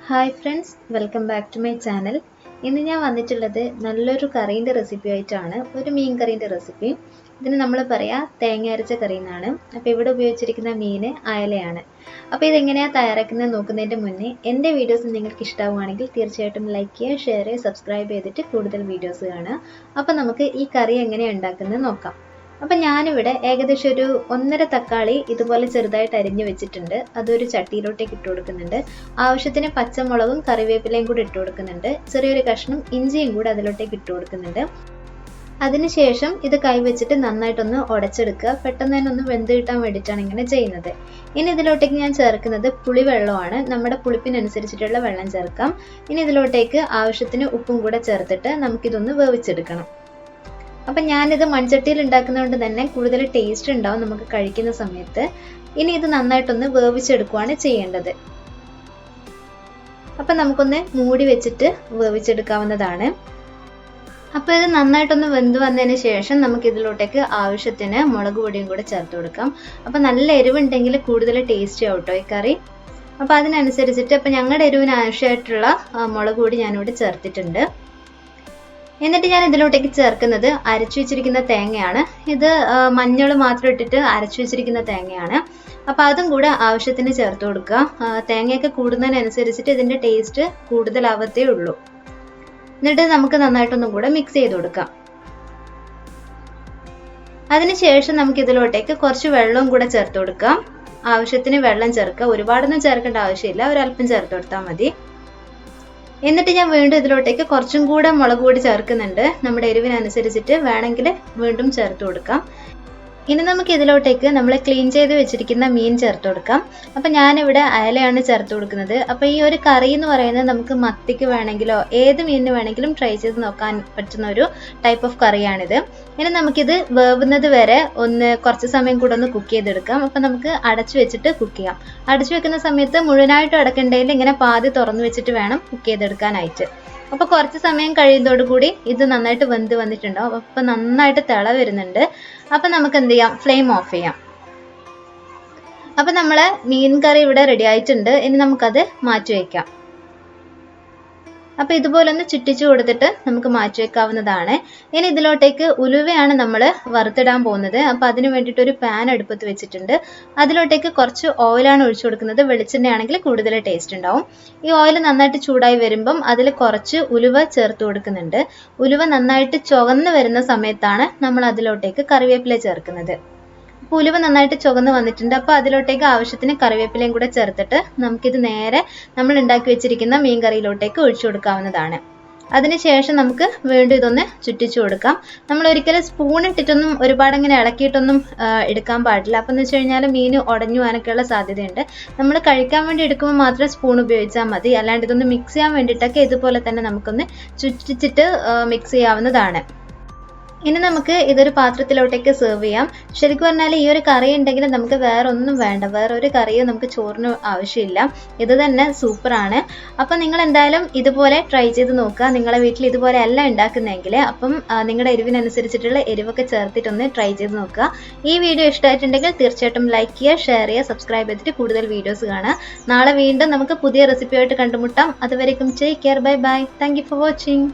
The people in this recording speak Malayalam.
Hi friends, welcome back to my channel. ഇന്ന് ഞാൻ വന്നിട്ടുള്ളത് നല്ലൊരു കറീൻ്റെ റെസിപ്പി ആയിട്ടാണ്. ഒരു മീൻ കറീൻ്റെ റെസിപ്പി. ഇതിന് നമ്മൾ പറയുക തേങ്ങ അരച്ച കറി എന്നാണ്. അപ്പോൾ ഇവിടെ ഉപയോഗിച്ചിരിക്കുന്ന മീൻ അയലയാണ്. അപ്പോൾ ഇതെങ്ങനെയാണ് തയ്യാറാക്കുന്നത് നോക്കുന്നതിൻ്റെ മുന്നേ എൻ്റെ വീഡിയോസ് നിങ്ങൾക്ക് ഇഷ്ടമാവുകയാണെങ്കിൽ തീർച്ചയായിട്ടും ലൈക്ക് ചെയ്യുക, ഷെയർ ചെയ്യുക, സബ്സ്ക്രൈബ് ചെയ്തിട്ട് കൂടുതൽ വീഡിയോസ് കാണുക. അപ്പോൾ നമുക്ക് ഈ കറി എങ്ങനെയാണ് ഉണ്ടാക്കുന്നത് നോക്കാം. അപ്പം ഞാനിവിടെ ഏകദേശം ഒരു 1.5 തക്കാളി ഇതുപോലെ ചെറുതായിട്ട് അരിഞ്ഞു വെച്ചിട്ടുണ്ട്. അതൊരു ചട്ടിയിലോട്ടേക്ക് ഇട്ട് കൊടുക്കുന്നുണ്ട്. ആവശ്യത്തിന് പച്ചമുളകും കറിവേപ്പിലയും കൂടി ഇട്ട് കൊടുക്കുന്നുണ്ട്. ചെറിയൊരു കഷ്ണം ഇഞ്ചിയും കൂടി അതിലോട്ടേക്ക് ഇട്ട് കൊടുക്കുന്നുണ്ട്. അതിനുശേഷം ഇത് കൈവച്ചിട്ട് നന്നായിട്ടൊന്ന് ഉടച്ചെടുക്കുക. പെട്ടെന്ന് തന്നെ ഒന്ന് വെന്ത് കിട്ടാൻ വേണ്ടിയിട്ടാണ് ഇങ്ങനെ ചെയ്യുന്നത്. ഇനി ഇതിലോട്ടേക്ക് ഞാൻ ചേർക്കുന്നത് പുളിവെള്ളമാണ്. നമ്മുടെ പുളിപ്പിനനുസരിച്ചിട്ടുള്ള വെള്ളം ചേർക്കാം. ഇനി ഇതിലോട്ടേക്ക് ആവശ്യത്തിന് ഉപ്പും കൂടെ ചേർത്തിട്ട് നമുക്കിതൊന്ന് വേവിച്ചെടുക്കണം. അപ്പം ഞാനിത് മൺചട്ടിയിൽ ഉണ്ടാക്കുന്നതുകൊണ്ട് തന്നെ കൂടുതൽ ടേസ്റ്റ് ഉണ്ടാവും നമുക്ക് കഴിക്കുന്ന സമയത്ത്. ഇനി ഇത് നന്നായിട്ടൊന്ന് വേവിച്ചെടുക്കുകയാണ് ചെയ്യേണ്ടത്. അപ്പം നമുക്കൊന്ന് മൂടി വെച്ചിട്ട് വേവിച്ചെടുക്കാവുന്നതാണ്. അപ്പോൾ ഇത് നന്നായിട്ടൊന്ന് വെന്ത് വന്നതിന് ശേഷം നമുക്ക് ഇതിലോട്ടേക്ക് ആവശ്യത്തിന് മുളക് പൊടിയും കൂടെ ചേർത്ത് കൊടുക്കാം. അപ്പം നല്ല എരിവുണ്ടെങ്കിൽ കൂടുതൽ ടേസ്റ്റി ആവും കേട്ടോ ഈ കറി. അപ്പോൾ അതിനനുസരിച്ചിട്ട് അപ്പം ഞങ്ങളുടെ എരിവിന് ആവശ്യമായിട്ടുള്ള മുളക് പൊടി ഞാനിവിടെ ചേർത്തിട്ടുണ്ട്. എന്നിട്ട് ഞാൻ ഇതിലോട്ടേക്ക് ചേർക്കുന്നത് അരച്ചു വെച്ചിരിക്കുന്ന തേങ്ങയാണ്. ഇത് മഞ്ഞൾ മാത്രം ഇട്ടിട്ട് അരച്ചു വെച്ചിരിക്കുന്ന തേങ്ങയാണ്. അപ്പോൾ അതും കൂടെ ആവശ്യത്തിന് ചേർത്ത് കൊടുക്കുക. തേങ്ങയൊക്കെ കൂടുന്നതിനനുസരിച്ചിട്ട് ഇതിൻ്റെ ടേസ്റ്റ് കൂടുതലാവത്തേ ഉള്ളൂ. എന്നിട്ട് നമുക്ക് നന്നായിട്ടൊന്നും കൂടെ മിക്സ് ചെയ്ത് കൊടുക്കാം. അതിനുശേഷം നമുക്ക് ഇതിലോട്ടേക്ക് കുറച്ച് വെള്ളവും കൂടെ ചേർത്ത് കൊടുക്കാം. ആവശ്യത്തിന് വെള്ളം ചേർക്കുക. ഒരുപാടൊന്നും ചേർക്കേണ്ട ആവശ്യമില്ല, ഒരല്പം ചേർത്ത് കൊടുത്താൽ മതി. എന്നിട്ട് ഞാൻ വീണ്ടും ഇതിലോട്ടേക്ക് കുറച്ചും കൂടെ മുളക് പൊടി ചേർക്കുന്നുണ്ട്. നമ്മുടെ എരിവിനനുസരിച്ചിട്ട് വേണമെങ്കിൽ വീണ്ടും ചേർത്ത് കൊടുക്കാം. ഇനി നമുക്ക് ഇതിലോട്ടേക്ക് നമ്മൾ ക്ലീൻ ചെയ്ത് വെച്ചിരിക്കുന്ന മീൻ ചേർത്ത് കൊടുക്കാം. അപ്പം ഞാനിവിടെ അയലയാണ് ചേർത്ത് കൊടുക്കുന്നത്. അപ്പോൾ ഈ ഒരു കറി എന്ന് പറയുന്നത് നമുക്ക് മത്തിക്ക് വേണമെങ്കിലോ ഏത് മീനിന് വേണമെങ്കിലും ട്രൈ ചെയ്ത് നോക്കാൻ പറ്റുന്ന ഒരു ടൈപ്പ് ഓഫ് കറിയാണിത്. ഇനി നമുക്കിത് വേവുന്നത് വരെ കുറച്ച് സമയം കൂടെ ഒന്ന് കുക്ക് ചെയ്തെടുക്കാം. അപ്പം നമുക്ക് അടച്ചു വെച്ചിട്ട് കുക്ക് ചെയ്യാം. അടച്ചു വെക്കുന്ന സമയത്ത് മുഴുവനായിട്ട് അടക്കേണ്ടതിൽ ഇങ്ങനെ പാതി തുറന്നു വെച്ചിട്ട് വേണം കുക്ക് ചെയ്തെടുക്കാനായിട്ട്. അപ്പോൾ കുറച്ച് സമയം കഴിയുന്നതോടുകൂടി ഇത് നന്നായിട്ട് വെന്ത് വന്നിട്ടുണ്ടാവും. അപ്പം നന്നായിട്ട് തിള വരുന്നുണ്ട്. അപ്പം നമുക്ക് എന്ത് ചെയ്യാം, ഫ്ലെയിം ഓഫ് ചെയ്യാം. അപ്പം നമ്മളെ മീൻ കറി ഇവിടെ റെഡി ആയിട്ടുണ്ട്. ഇനി നമുക്കത് മാറ്റി വയ്ക്കാം. അപ്പോൾ ഇതുപോലെ ഒന്ന് ചുറ്റിച്ചു കൊടുത്തിട്ട് നമുക്ക് മാറ്റി വെക്കാവുന്നതാണ്. ഇനി ഇതിലോട്ടേക്ക് ഉലുവയാണ് നമ്മൾ വറുത്തിടാൻ പോകുന്നത്. അപ്പോൾ അതിന് വേണ്ടിയിട്ട് ഒരു പാൻ അടുപ്പത്ത് വെച്ചിട്ടുണ്ട്. അതിലോട്ടേക്ക് കുറച്ച് ഓയിലാണ് ഒഴിച്ചു കൊടുക്കുന്നത്. വെളിച്ചെണ്ണയാണെങ്കിൽ കൂടുതൽ ടേസ്റ്റ് ഉണ്ടാവും. ഈ ഓയിൽ നന്നായിട്ട് ചൂടായി വരുമ്പം അതിൽ കുറച്ച് ഉലുവ ചേർത്ത് കൊടുക്കുന്നുണ്ട്. ഉലുവ നന്നായിട്ട് ചുവന്ന് വരുന്ന സമയത്താണ് നമ്മൾ അതിലോട്ടേക്ക് കറിവേപ്പില ചേർക്കുന്നത്. ഉലുവ നന്നായിട്ട് ചുവന്ന് വന്നിട്ടുണ്ട്. അപ്പോൾ അതിലോട്ടേക്ക് ആവശ്യത്തിന് കറിവേപ്പിലയും കൂടെ ചേർത്തിട്ട് നമുക്കിത് നേരെ നമ്മൾ ഉണ്ടാക്കി വെച്ചിരിക്കുന്ന മീൻ കറിയിലോട്ടേക്ക് ഒഴിച്ചു കൊടുക്കാവുന്നതാണ്. അതിനുശേഷം നമുക്ക് വീണ്ടും ഇതൊന്ന് ചുറ്റിച്ചു കൊടുക്കാം. നമ്മൾ ഒരിക്കലും സ്പൂൺ ഇട്ടിട്ടൊന്നും ഒരുപാട് ഇങ്ങനെ ഇളക്കിയിട്ടൊന്നും എടുക്കാൻ പാടില്ല. അപ്പം എന്ന് വെച്ച് കഴിഞ്ഞാൽ മീൻ ഉടഞ്ഞു പോകാനൊക്കെയുള്ള സാധ്യതയുണ്ട്. നമ്മൾ കഴിക്കാൻ വേണ്ടി എടുക്കുമ്പോൾ മാത്രം സ്പൂൺ ഉപയോഗിച്ചാൽ മതി. അല്ലാണ്ട് ഇതൊന്ന് മിക്സ് ചെയ്യാൻ വേണ്ടിയിട്ടൊക്കെ ഇതുപോലെ തന്നെ നമുക്കൊന്ന് ചുറ്റിച്ചിട്ട് മിക്സ് ചെയ്യാവുന്നതാണ്. ഇനി നമുക്ക് ഇതൊരു പാത്രത്തിലോട്ടേക്ക് സെർവ് ചെയ്യാം. ശരിക്കും പറഞ്ഞാൽ ഈ ഒരു കറി ഉണ്ടെങ്കിൽ നമുക്ക് വേറെ ഒന്നും വേണ്ട, വേറൊരു കറിയോ നമുക്ക് ചോറിന് ആവശ്യമില്ല. ഇത് തന്നെ സൂപ്പറാണ്. അപ്പം നിങ്ങൾ എന്തായാലും ഇതുപോലെ ട്രൈ ചെയ്ത് നോക്കുക. നിങ്ങളെ വീട്ടിൽ ഇതുപോലെ അല്ല ഉണ്ടാക്കുന്നതെങ്കിൽ അപ്പം നിങ്ങളുടെ എരിവിനനുസരിച്ചിട്ടുള്ള എരിവൊക്കെ ചേർത്തിട്ടൊന്ന് ട്രൈ ചെയ്ത് നോക്കുക. ഈ വീഡിയോ ഇഷ്ടമായിട്ടുണ്ടെങ്കിൽ തീർച്ചയായിട്ടും ലൈക്ക് ചെയ്യുക, ഷെയർ ചെയ്യുക, സബ്സ്ക്രൈബ് ചെയ്തിട്ട് കൂടുതൽ വീഡിയോസ് കാണുക. നാളെ വീണ്ടും നമുക്ക് പുതിയ റെസിപ്പിയായിട്ട് കണ്ടുമുട്ടാം. അതുവരേക്കും take care, bye bye. Thank you for watching.